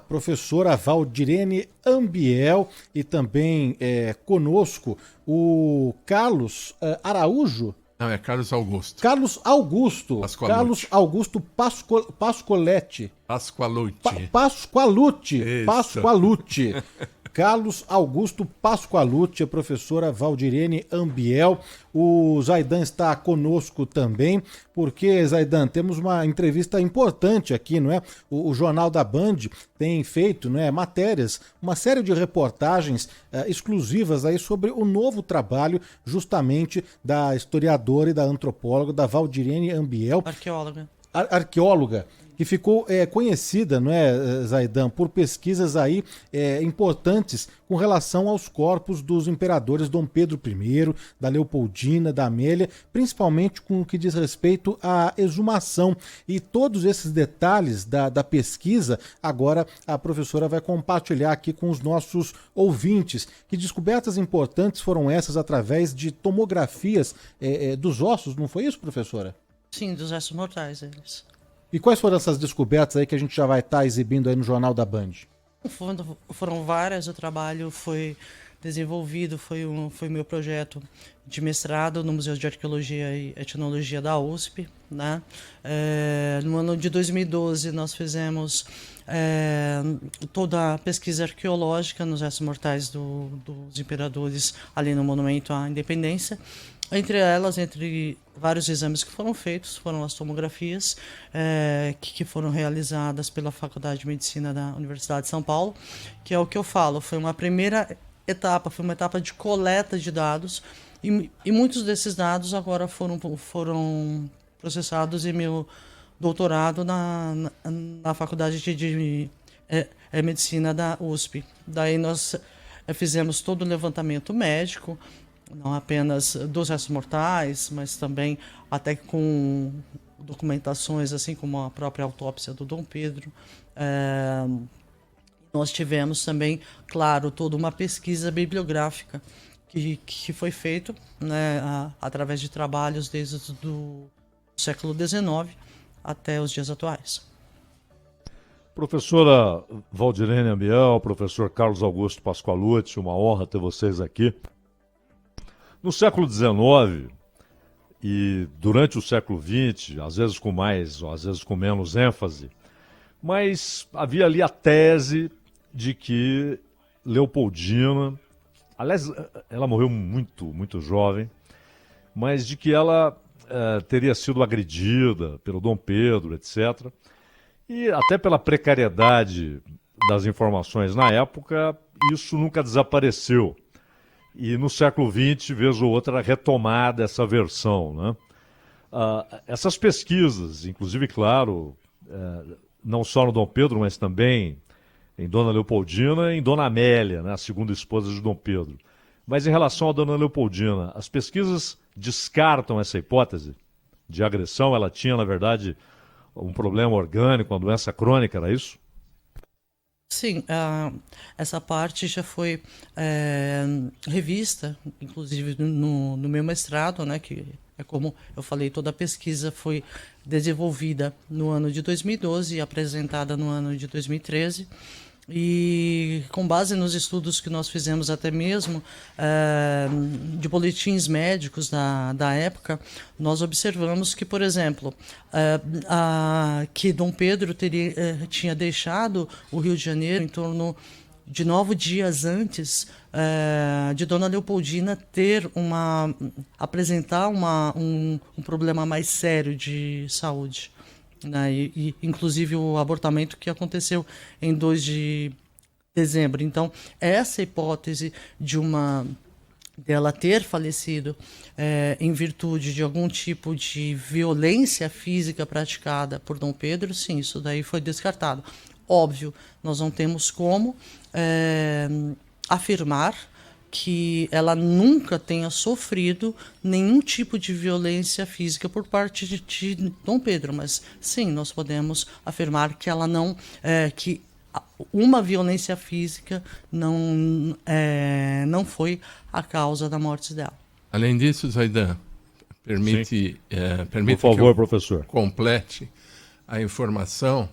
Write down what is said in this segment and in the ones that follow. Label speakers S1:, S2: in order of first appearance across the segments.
S1: professora Valdirene Ambiel e também conosco o Carlos Araújo.
S2: Não, é Carlos Augusto.
S1: Carlos Augusto.
S2: Pascoalucci.
S1: Carlos Augusto Pascoletti.
S2: Pascoalucci.
S1: Pascoalucci.
S2: Isso.
S1: Pascoalucci. Carlos Augusto Pascoalucci, a professora Valdirene Ambiel. O Zaidan está conosco também, porque, Zaidan, temos uma entrevista importante aqui, não é? O Jornal da Band tem feito, não é, matérias, uma série de reportagens exclusivas aí sobre o novo trabalho justamente da historiadora e da antropóloga, da Valdirene Ambiel. Arqueóloga, que ficou conhecida, não é, Zaidan, por pesquisas aí importantes com relação aos corpos dos imperadores Dom Pedro I, da Leopoldina, da Amélia, principalmente com o que diz respeito à exumação. E todos esses detalhes da pesquisa, agora a professora vai compartilhar aqui com os nossos ouvintes. Que descobertas importantes foram essas através de tomografias dos ossos, não foi isso, professora?
S3: Sim, dos restos mortais, eles.
S1: E quais foram essas descobertas aí que a gente já vai estar exibindo aí no Jornal da Band?
S3: Foram várias, o trabalho foi desenvolvido, foi meu projeto de mestrado no Museu de Arqueologia e Etnologia da USP, né? No ano de 2012 nós fizemos toda a pesquisa arqueológica nos restos mortais dos imperadores ali no Monumento à Independência. Entre vários exames que foram feitos, foram as tomografias que foram realizadas pela Faculdade de Medicina da Universidade de São Paulo, que é o que eu falo, foi uma primeira etapa, foi uma etapa de coleta de dados, e muitos desses dados agora foram processados em meu doutorado na Faculdade de Medicina da USP. Daí nós fizemos todo o levantamento médico, não apenas dos restos mortais, mas também até com documentações, assim como a própria autópsia do Dom Pedro. Nós tivemos também, claro, toda uma pesquisa bibliográfica que foi feita, né, através de trabalhos desde o século XIX até os dias atuais.
S4: Professora Valdirene Ambiel, professor Carlos Augusto Pascoalucci, uma honra ter vocês aqui. No século XIX e durante o século XX, às vezes com mais ou às vezes com menos ênfase, mas havia ali a tese de que Leopoldina, aliás, ela morreu muito jovem, mas de que ela teria sido agredida pelo Dom Pedro, etc. E até pela precariedade das informações na época, isso nunca desapareceu. E no século XX, vez ou outra, retomada essa versão, né? Essas pesquisas, inclusive, claro, não só no Dom Pedro, mas também em Dona Leopoldina e em Dona Amélia, né, a segunda esposa de Dom Pedro. Mas em relação a Dona Leopoldina, as pesquisas descartam essa hipótese de agressão? Ela tinha, na verdade, um problema orgânico, uma doença crônica, era isso?
S3: Sim, essa parte já foi revista, inclusive no meu mestrado, né, que é como eu falei, toda a pesquisa foi desenvolvida no ano de 2012 e apresentada no ano de 2013. E com base nos estudos que nós fizemos até mesmo de boletins médicos da época, nós observamos que, por exemplo, que Dom Pedro tinha deixado o Rio de Janeiro em torno de 9 dias antes de Dona Leopoldina apresentar um problema mais sério de saúde. Né, e inclusive o abortamento que aconteceu em 2 de dezembro. Então, essa hipótese dela ter falecido em virtude de algum tipo de violência física praticada por Dom Pedro, sim, isso daí foi descartado. Óbvio, nós não temos como afirmar que ela nunca tenha sofrido nenhum tipo de violência física por parte de Dom Pedro, mas sim, nós podemos afirmar que ela não, que uma violência física não foi a causa da morte dela.
S2: Além disso, Zaidan, permite
S4: por favor,
S2: que eu
S4: professor,
S2: complete a informação.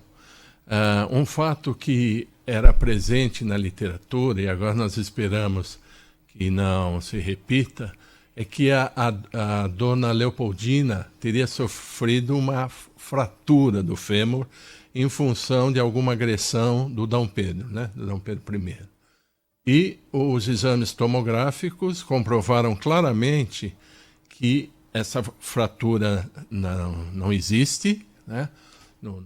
S2: Um fato que era presente na literatura, e agora nós esperamos que não se repita, é que a dona Leopoldina teria sofrido uma fratura do fêmur em função de alguma agressão do Dom Pedro, né? Do Dom Pedro I. E os exames tomográficos comprovaram claramente que essa fratura não existe, né? No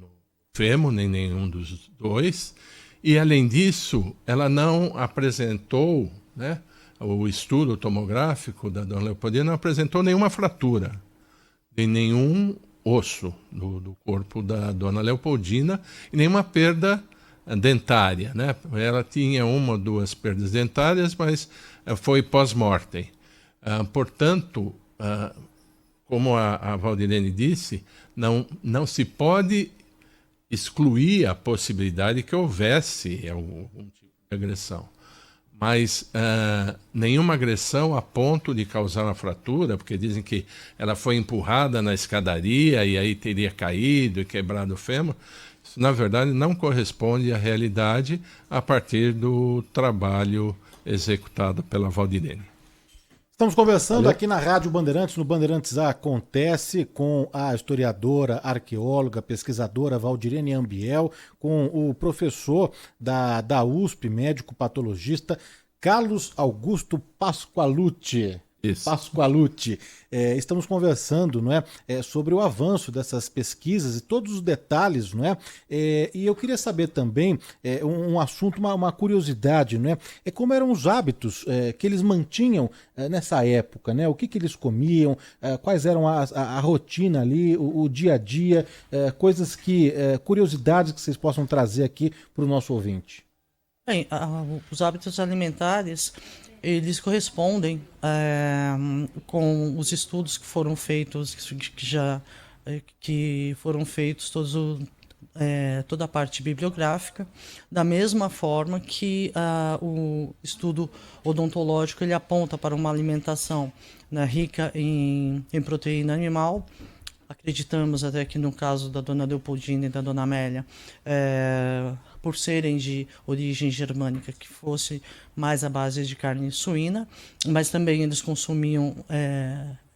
S2: fêmur, nem nenhum dos dois. E, além disso, ela não apresentou, né? O estudo tomográfico da dona Leopoldina não apresentou nenhuma fratura em nenhum osso do corpo da dona Leopoldina e nenhuma perda dentária, né? Ela tinha uma ou duas perdas dentárias, mas foi pós-mortem. Portanto, como a Valdirene disse, não se pode excluir a possibilidade que houvesse algum tipo de agressão. Mas nenhuma agressão a ponto de causar uma fratura, porque dizem que ela foi empurrada na escadaria e aí teria caído e quebrado o fêmur. Isso, na verdade, não corresponde à realidade a partir do trabalho executado pela Valdirene.
S1: Estamos conversando aqui na Rádio Bandeirantes, no Bandeirantes Acontece, com a historiadora, arqueóloga, pesquisadora Valdirene Ambiel, com o professor da USP, médico patologista, Carlos Augusto Pascoalucci.
S2: Isso.
S1: Pascoalucci. Estamos conversando, não é, sobre o avanço dessas pesquisas e todos os detalhes, não é? E eu queria saber também um assunto, uma curiosidade, não é? Como eram os hábitos que eles mantinham nessa época, né? O que eles comiam, quais eram a rotina ali, o dia a dia, coisas curiosidades que vocês possam trazer aqui para o nosso ouvinte.
S3: Bem, os hábitos alimentares, eles correspondem com os estudos que foram feitos, que foram feitos toda a parte bibliográfica, da mesma forma que o estudo odontológico ele aponta para uma alimentação, né, rica em proteína animal. Acreditamos até que no caso da dona Leopoldina e da dona Amélia, por serem de origem germânica, que fosse mais à base de carne suína, mas também eles consumiam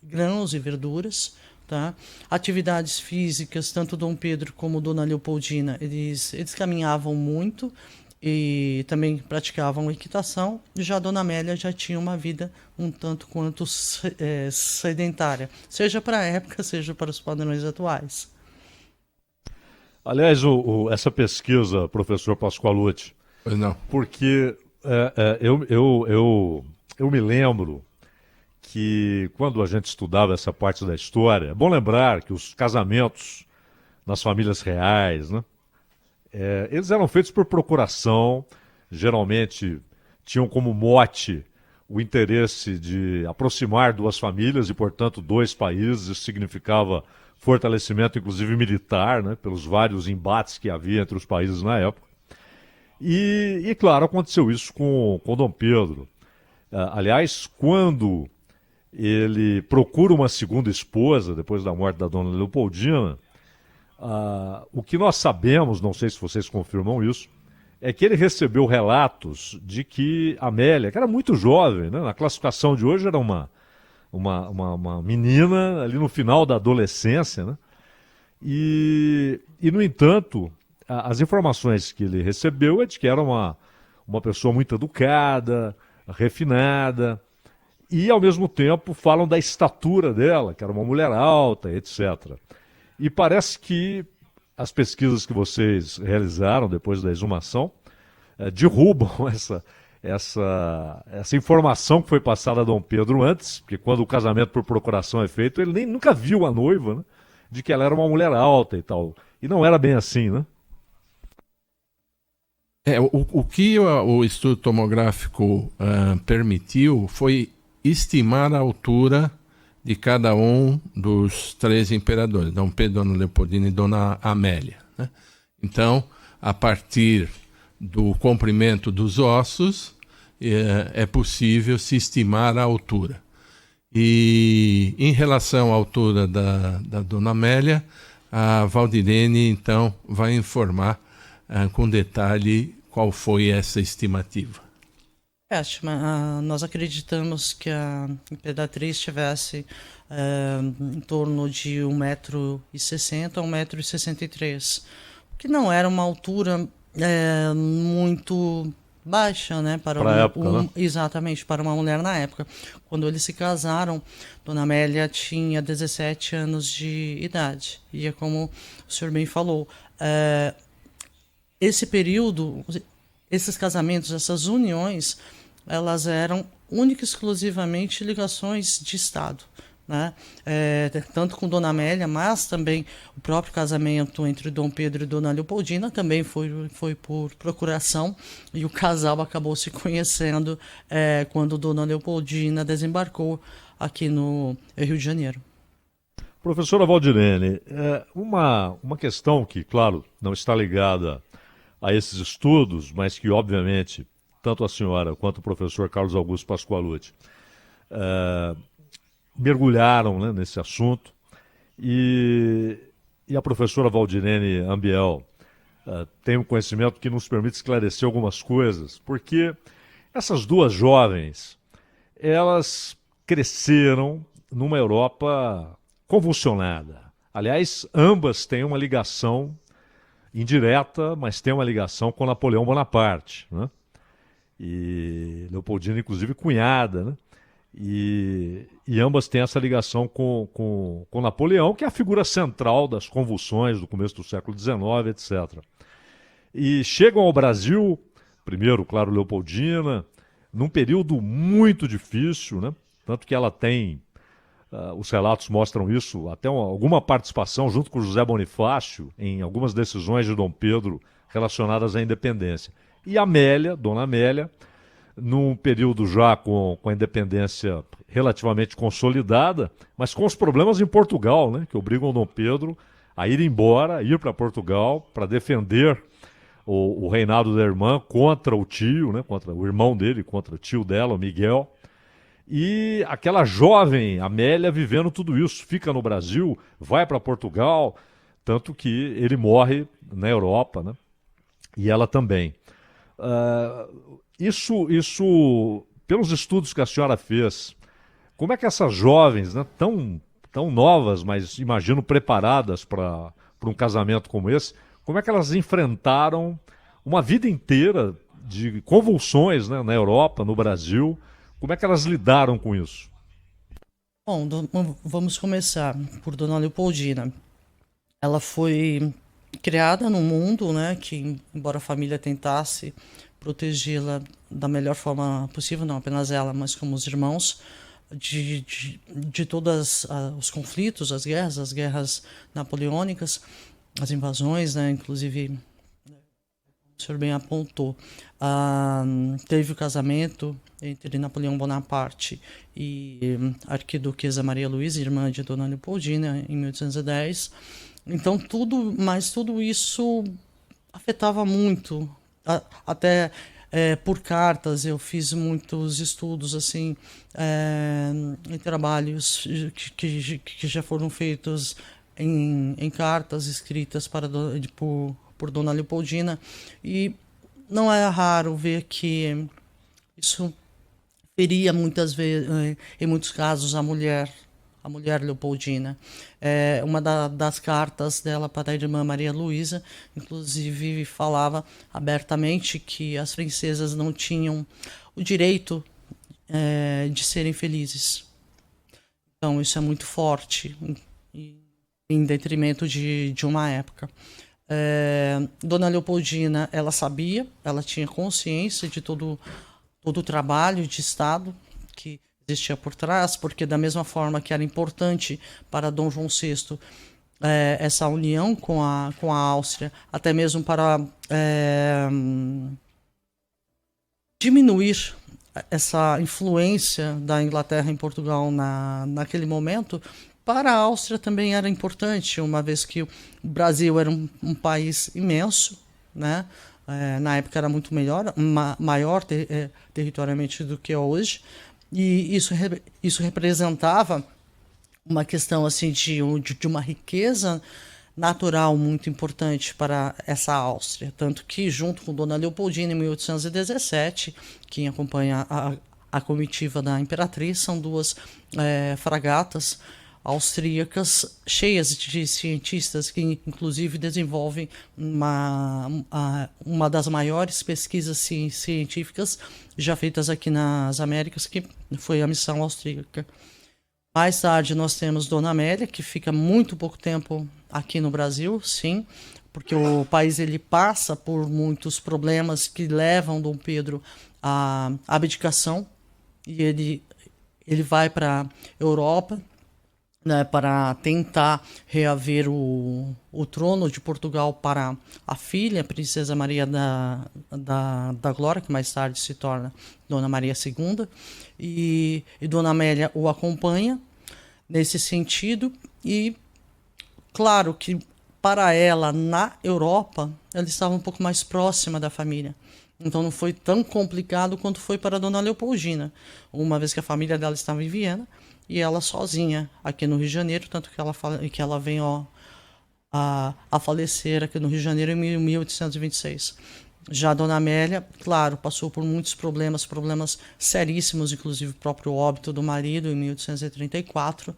S3: grãos e verduras. Tá? Atividades físicas, tanto Dom Pedro como Dona Leopoldina, eles caminhavam muito e também praticavam equitação. Já a Dona Amélia já tinha uma vida um tanto quanto sedentária, seja para a época, seja para os padrões atuais.
S4: Aliás, essa pesquisa, professor Pascoalucci,
S2: Pois não.
S4: porque eu me lembro que quando a gente estudava essa parte da história, é bom lembrar que os casamentos nas famílias reais, né, eles eram feitos por procuração, geralmente tinham como mote o interesse de aproximar duas famílias e, portanto, dois países. Isso significava fortalecimento, inclusive militar, né, pelos vários embates que havia entre os países na época. E claro, aconteceu isso com Dom Pedro. Aliás, quando ele procura uma segunda esposa, depois da morte da dona Leopoldina, o que nós sabemos, não sei se vocês confirmam isso, é que ele recebeu relatos de que Amélia, que era muito jovem, né, na classificação de hoje era uma menina ali no final da adolescência, né, e no entanto, as informações que ele recebeu é de que era uma pessoa muito educada, refinada, e ao mesmo tempo falam da estatura dela, que era uma mulher alta, etc. E parece que as pesquisas que vocês realizaram depois da exumação derrubam essa informação que foi passada a Dom Pedro antes, porque quando o casamento por procuração é feito, ele nunca viu a noiva, né, de que ela era uma mulher alta e tal. E não era bem assim, né?
S2: O que o estudo tomográfico permitiu foi estimar a altura de cada um dos três imperadores, Dom Pedro, Dona Leopoldina e Dona Amélia, né? Então, a partir do comprimento dos ossos, é possível se estimar a altura. E em relação à altura da Dona Amélia, a Valdirene, então, vai informar com detalhe qual foi essa estimativa?
S3: Nós acreditamos que a Imperatriz tivesse em torno de 1,60 m a 1,63 m, que não era uma altura muito baixa, né, para
S4: a época, né?
S3: Exatamente, para uma mulher na época. Quando eles se casaram, Dona Amélia tinha 17 anos de idade. E é como o senhor bem falou, esse período, esses casamentos, essas uniões, elas eram única e exclusivamente ligações de Estado, né? Tanto com Dona Amélia, mas também o próprio casamento entre Dom Pedro e Dona Leopoldina também foi por procuração, e o casal acabou se conhecendo quando Dona Leopoldina desembarcou aqui no Rio de Janeiro.
S4: Professora Valdirene, uma questão que, claro, não está ligada a esses estudos, mas que, obviamente, tanto a senhora quanto o professor Carlos Augusto Pascoalotti mergulharam, né, nesse assunto, e a professora Valdirene Ambiel tem um conhecimento que nos permite esclarecer algumas coisas, porque essas duas jovens, elas cresceram numa Europa convulsionada. Aliás, ambas têm uma ligação indireta, mas têm uma ligação com Napoleão Bonaparte, né? E Leopoldina, inclusive, cunhada, né? E ambas têm essa ligação com Napoleão, que é a figura central das convulsões do começo do século XIX, etc. E chegam ao Brasil, primeiro, claro, Leopoldina, num período muito difícil, né? Tanto que ela tem, os relatos mostram isso, até alguma participação junto com José Bonifácio em algumas decisões de Dom Pedro relacionadas à independência. E Amélia, Dona Amélia, num período já com a independência relativamente consolidada, mas com os problemas em Portugal, né, que obrigam Dom Pedro a ir embora, ir para Portugal para defender o reinado da irmã contra o tio, né, contra o irmão dele, contra o tio dela, o Miguel. E aquela jovem Amélia vivendo tudo isso, fica no Brasil, vai para Portugal, tanto que ele morre na Europa, né, e ela também. Isso, pelos estudos que a senhora fez, como é que essas jovens, né, tão novas, mas imagino preparadas para um casamento como esse, como é que elas enfrentaram uma vida inteira de convulsões, né, na Europa, no Brasil? Como é que elas lidaram com isso?
S3: Bom, vamos começar por Dona Leopoldina. Ela foi criada num mundo, né, que, embora a família tentasse protegê-la da melhor forma possível, não apenas ela, mas como os irmãos, de todos os conflitos, as guerras napoleônicas, as invasões, né, inclusive, o senhor bem apontou, teve o casamento entre Napoleão Bonaparte e a arquiduquesa Maria Luísa, irmã de Dona Leopoldina, em 1810. Então, tudo isso afetava muito, até por cartas. Eu fiz muitos estudos assim, em trabalhos que já foram feitos em cartas escritas por Dona Leopoldina, e não é raro ver que isso feria muitas vezes, em muitos casos, a mulher Leopoldina. Uma das cartas dela para a irmã Maria Luísa, inclusive, falava abertamente que as princesas não tinham o direito de serem felizes. Então, isso é muito forte, em detrimento de uma época. Dona Leopoldina, ela sabia, ela tinha consciência de todo o trabalho de Estado que existia por trás, porque da mesma forma que era importante para Dom João VI essa união com a Áustria, até mesmo para diminuir essa influência da Inglaterra em Portugal naquele momento, para a Áustria também era importante, uma vez que o Brasil era um país imenso, né? Na época era muito maior territorialmente do que hoje, e isso representava uma questão assim de uma riqueza natural muito importante para essa Áustria. Tanto que, junto com Dona Leopoldina, em 1817, quem acompanha a comitiva da Imperatriz, são duas fragatas austríacas cheias de cientistas que, inclusive, desenvolvem uma das maiores pesquisas científicas já feitas aqui nas Américas, que foi a missão austríaca. Mais tarde nós temos Dona Amélia, que fica muito pouco tempo aqui no Brasil, sim, porque o país ele passa por muitos problemas que levam Dom Pedro à abdicação, e ele vai para a Europa, né, para tentar reaver o trono de Portugal para a filha, a Princesa Maria da Glória, que mais tarde se torna Dona Maria II, e Dona Amélia o acompanha nesse sentido, e claro que para ela, na Europa, ela estava um pouco mais próxima da família. Então não foi tão complicado quanto foi para a Dona Leopoldina, uma vez que a família dela estava em Viena e ela sozinha aqui no Rio de Janeiro, tanto que ela vem a falecer aqui no Rio de Janeiro em 1826. Já a Dona Amélia, claro, passou por muitos problemas seríssimos, inclusive o próprio óbito do marido em 1834.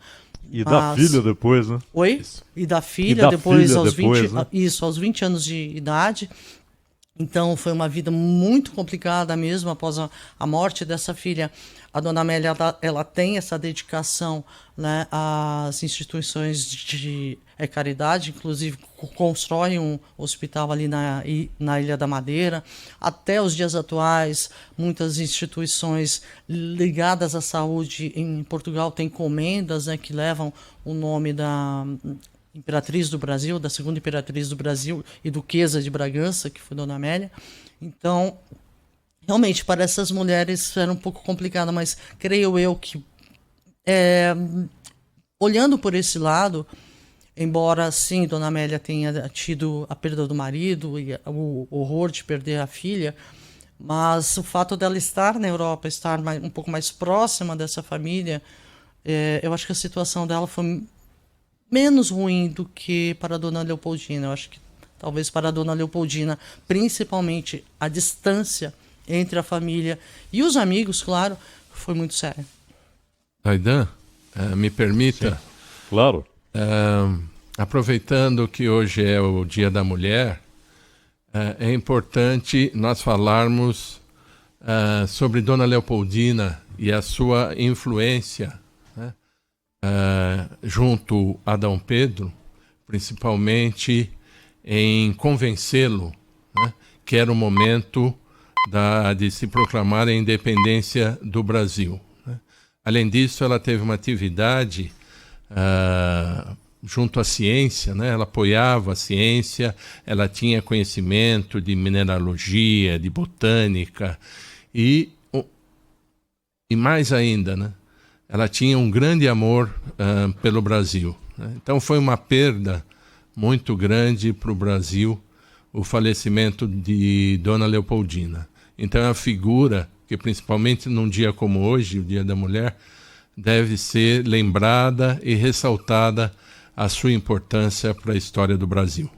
S4: E da filha depois, né?
S3: Oi?
S2: Isso.
S3: E da filha depois, aos 20,
S4: né?
S3: Isso, aos 20 anos de idade. Então foi uma vida muito complicada mesmo após a morte dessa filha. A Dona Amélia ela tem essa dedicação, né, às instituições de caridade, inclusive constrói um hospital ali na Ilha da Madeira. Até os dias atuais, muitas instituições ligadas à saúde em Portugal têm encomendas, né, que levam o nome da Imperatriz do Brasil, da segunda Imperatriz do Brasil e Duquesa de Bragança, que foi Dona Amélia. Então, realmente, para essas mulheres era um pouco complicado, mas creio eu que, olhando por esse lado, embora, sim, Dona Amélia tenha tido a perda do marido e o horror de perder a filha, mas o fato dela estar na Europa, estar um pouco mais próxima dessa família, eu acho que a situação dela foi menos ruim do que para a Dona Leopoldina. Eu acho que talvez para a Dona Leopoldina, principalmente a distância entre a família e os amigos, claro, foi muito séria.
S2: Zaidan, me permita.
S4: Sim, claro.
S2: Aproveitando que hoje é o Dia da Mulher, é importante nós falarmos sobre Dona Leopoldina e a sua influência, né, junto a Dom Pedro, principalmente em convencê-lo, né, que era o momento de se proclamar a independência do Brasil, né. Além disso, ela teve uma atividade junto à ciência, né? Ela apoiava a ciência, ela tinha conhecimento de mineralogia, de botânica e mais ainda, né? Ela tinha um grande amor pelo Brasil, né? Então foi uma perda muito grande para o Brasil o falecimento de Dona Leopoldina. Então é uma figura que, principalmente num dia como hoje, o Dia da Mulher, deve ser lembrada e ressaltada a sua importância para a história do Brasil.